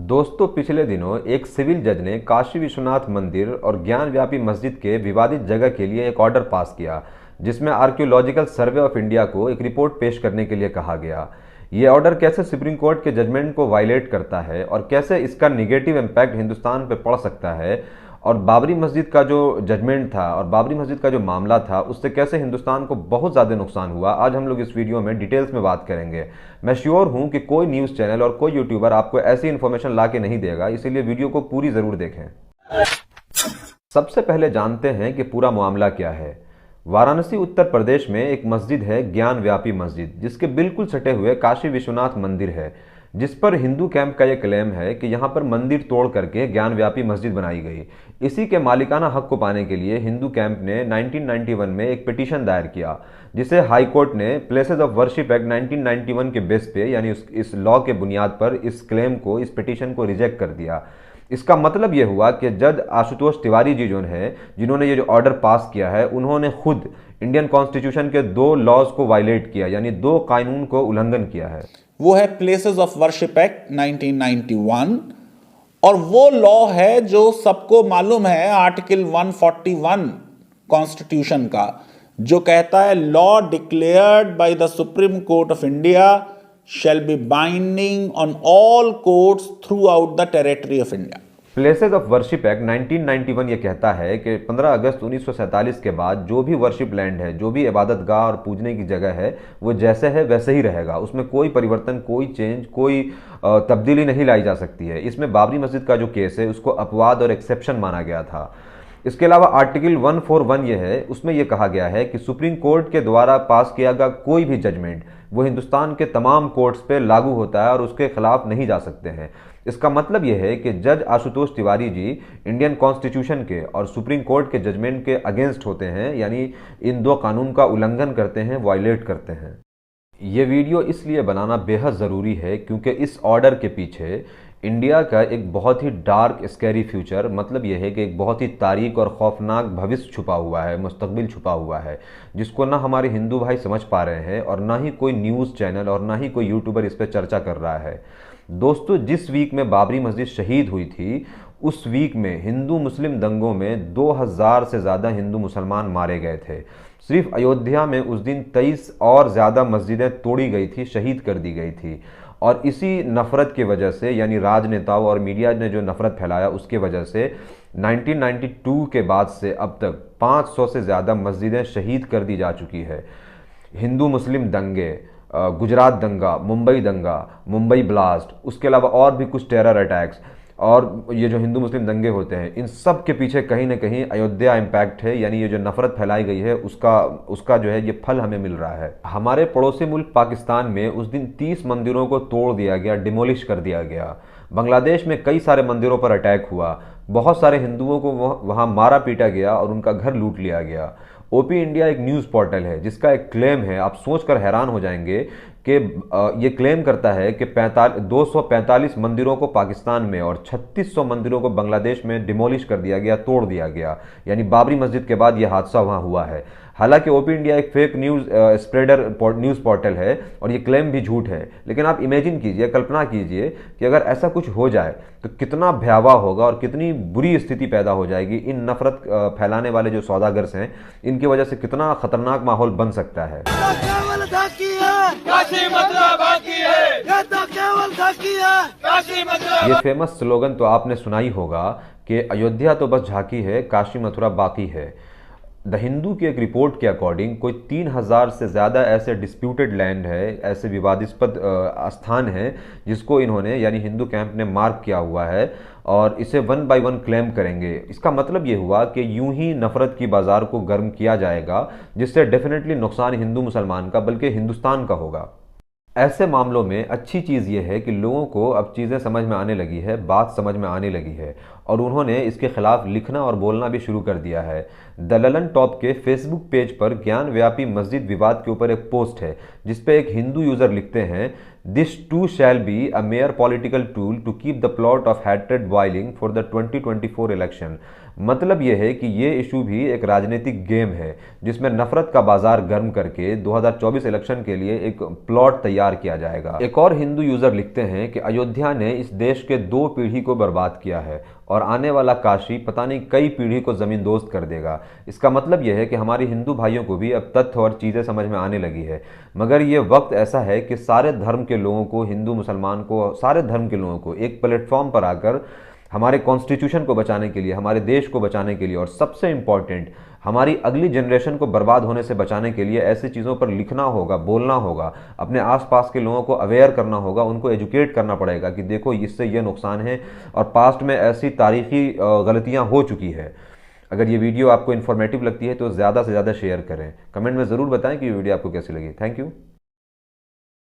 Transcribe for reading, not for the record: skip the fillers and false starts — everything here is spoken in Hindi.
दोस्तों, पिछले दिनों एक सिविल जज ने काशी विश्वनाथ मंदिर और ज्ञान व्यापी मस्जिद के विवादित जगह के लिए एक ऑर्डर पास किया, जिसमें आर्कियोलॉजिकल सर्वे ऑफ इंडिया को एक रिपोर्ट पेश करने के लिए कहा गया। ये ऑर्डर कैसे सुप्रीम कोर्ट के जजमेंट को वायलेट करता है और कैसे इसका निगेटिव इम्पैक्ट हिंदुस्तान पर पड़ सकता है, और बाबरी मस्जिद का जो जजमेंट था और बाबरी मस्जिद का जो मामला था उससे कैसे हिंदुस्तान को बहुत ज़्यादा नुकसान हुआ, आज हम लोग इस वीडियो में डिटेल्स में बात करेंगे। मैं श्योर हूं कि कोई न्यूज़ चैनल और कोई यूट्यूबर आपको ऐसी इन्फॉर्मेशन ला के नहीं देगा, इसीलिए वीडियो को पूरी ज़रूर देखें। सबसे पहले जानते हैं कि पूरा मामला क्या है। वाराणसी उत्तर प्रदेश में एक मस्जिद है, ज्ञान व्यापी मस्जिद, जिसके बिल्कुल सटे हुए काशी विश्वनाथ मंदिर है, जिस पर हिंदू कैंप का यह क्लेम है कि यहां पर मंदिर तोड़ करके ज्ञान व्यापी मस्जिद बनाई गई। इसी के मालिकाना हक को पाने के लिए हिंदू कैंप ने 1991 में एक पिटीशन दायर किया, जिसे हाई कोर्ट ने प्लेसेस ऑफ वर्शिप एक्ट 1991 के बेस पे, यानी इस लॉ के बुनियाद पर इस क्लेम को, इस पिटीशन को रिजेक्ट कर दिया। इसका मतलब यह हुआ कि जज आशुतोष तिवारी जी जो है, जिन्होंने ये जो ऑर्डर पास किया है, उन्होंने खुद इंडियन कॉन्स्टिट्यूशन के दो लॉज को वायलेट किया, यानी दो कानून को उल्लंघन किया है। वो है प्लेसेस ऑफ वर्शिप एक्ट 1991, और वो लॉ है जो सबको मालूम है, आर्टिकल 141 कॉन्स्टिट्यूशन का, जो कहता है law declared by the supreme court of India shall be binding on all courts throughout the territory of India. Places of worship act 1991 ये कहता है कि 15 अगस्त 1947 के बाद जो भी वर्शिप लैंड है, जो भी इबादत गाह और पूजने की जगह है, वो जैसे है वैसे ही रहेगा। उसमें कोई परिवर्तन, कोई चेंज, कोई तब्दीली नहीं लाई जा सकती है। इसमें बाबरी मस्जिद का जो केस है उसको अपवाद और एक्सेप्शन माना गया था। इसके अलावा आर्टिकल 141 ये है, उसमें यह कहा गया है कि सुप्रीम कोर्ट के द्वारा पास किया गया कोई भी जजमेंट वो हिंदुस्तान के तमाम कोर्ट्स पे लागू होता है और उसके खिलाफ नहीं जा सकते हैं। इसका मतलब यह है कि जज आशुतोष तिवारी जी इंडियन कॉन्स्टिट्यूशन के और सुप्रीम कोर्ट के जजमेंट के अगेंस्ट होते हैं, यानी इन दो कानून का उल्लंघन करते हैं, वायलेट करते हैं। ये वीडियो इसलिए बनाना बेहद ज़रूरी है क्योंकि इस ऑर्डर के पीछे इंडिया का एक बहुत ही डार्क स्कैरी फ्यूचर, मतलब यह है कि एक बहुत ही तारीक और खौफनाक भविष्य छुपा हुआ है, मुस्तकबिल छुपा हुआ है, जिसको ना हमारे हिंदू भाई समझ पा रहे हैं और ना ही कोई न्यूज़ चैनल और ना ही कोई यूट्यूबर इस पर चर्चा कर रहा है। दोस्तों, जिस वीक में बाबरी मस्जिद शहीद हुई थी, उस वीक में हिंदू मुस्लिम दंगों में 2000 से ज़्यादा हिंदू मुसलमान मारे गए थे। सिर्फ अयोध्या में उस दिन 23 और ज़्यादा मस्जिदें तोड़ी गई थी, शहीद कर दी गई थी। और इसी नफ़रत की वजह से, यानी राजनेताओं और मीडिया ने जो नफ़रत फैलाया उसके वजह से 1992 के बाद से अब तक 500 से ज़्यादा मस्जिदें शहीद कर दी जा चुकी है। हिंदू मुस्लिम दंगे, गुजरात दंगा, मुंबई ब्लास्ट, उसके अलावा और भी कुछ टेरर अटैक्स, और ये जो हिंदू मुस्लिम दंगे होते हैं, इन सब के पीछे कहीं ना कहीं अयोध्या इम्पैक्ट है, यानी ये जो नफरत फैलाई गई है उसका जो है ये फल हमें मिल रहा है। हमारे पड़ोसी मुल्क पाकिस्तान में उस दिन 30 मंदिरों को तोड़ दिया गया, डिमोलिश कर दिया गया। बांग्लादेश में कई सारे मंदिरों पर अटैक हुआ, बहुत सारे हिंदुओं को वहाँ मारा पीटा गया और उनका घर लूट लिया गया। ओपी इंडिया एक न्यूज़ पोर्टल है जिसका एक क्लेम है, आप सोचकर हैरान हो जाएंगे कि ये क्लेम करता है कि 245 मंदिरों को पाकिस्तान में और 3600 मंदिरों को बांग्लादेश में डिमोलिश कर दिया गया, तोड़ दिया गया, यानी बाबरी मस्जिद के बाद यह हादसा वहाँ हुआ है। हालांकि ओपी इंडिया एक fake news spreader news portal है और ये क्लेम भी झूठ है, लेकिन आप इमेजिन कीजिए, कल्पना कीजिए कि अगर ऐसा कुछ हो जाए तो कितना भयावह होगा और कितनी बुरी स्थिति पैदा हो जाएगी। इन नफरत फैलाने वाले जो सौदागर हैं, इनकी वजह से कितना खतरनाक माहौल बन सकता है। ये फेमस स्लोगन तो आपने सुना ही होगा कि अयोध्या तो बस झांकी है, काशी मथुरा बाकी है। द हिंदू की एक रिपोर्ट के अकॉर्डिंग कोई 3000 से ज़्यादा ऐसे डिस्प्यूटेड लैंड है, ऐसे विवादास्पद स्थान हैं जिसको इन्होंने, यानी हिंदू कैंप ने मार्क किया हुआ है और इसे 1 बाय 1 क्लेम करेंगे। इसका मतलब ये हुआ कि यूं ही नफरत की बाजार को गर्म किया जाएगा, जिससे डेफिनेटली नुकसान हिंदू मुसलमान का बल्कि हिंदुस्तान का होगा। ऐसे मामलों में अच्छी चीज़ ये है कि लोगों को अब चीज़ें समझ में आने लगी है, बात समझ में आने लगी है और उन्होंने इसके खिलाफ लिखना और बोलना भी शुरू कर दिया है। द ललन टॉप के फेसबुक पेज पर ज्ञान व्यापी मस्जिद विवाद के ऊपर एक पोस्ट है जिसपे एक हिंदू यूजर लिखते हैं, this too shall be a mere political tool to keep the plot of hatred boiling for the 2024 election. मतलब यह है कि ये इशू भी एक राजनीतिक गेम है जिसमें नफरत का बाजार गर्म करके 2024 इलेक्शन के लिए एक प्लॉट तैयार किया जाएगा। एक और हिंदू यूजर लिखते हैं कि अयोध्या ने इस देश के 2 पीढ़ी को बर्बाद किया है और आने वाला काशी पता नहीं कई पीढ़ी को जमींदोस्त कर देगा। इसका मतलब यह है कि हमारे हिंदू भाइयों को भी अब तथ्य और चीजें समझ में आने लगी है, मगर यह वक्त ऐसा है कि सारे धर्म के लोगों को, हिंदू मुसलमान को, सारे धर्म के लोगों को एक प्लेटफॉर्म पर आकर हमारे कॉन्स्टिट्यूशन को बचाने के लिए, हमारे देश को बचाने के लिए और सबसे इंपॉर्टेंट हमारी अगली जनरेशन को बर्बाद होने से बचाने के लिए ऐसी चीज़ों पर लिखना होगा, बोलना होगा, अपने आसपास के लोगों को अवेयर करना होगा, उनको एजुकेट करना पड़ेगा कि देखो इससे ये नुकसान है और पास्ट में ऐसी तारीखी गलतियां हो चुकी है। अगर ये वीडियो आपको इन्फॉर्मेटिव लगती है तो ज़्यादा से ज़्यादा शेयर करें। कमेंट में ज़रूर बताएं कि ये वीडियो आपको कैसी लगी। Thank you.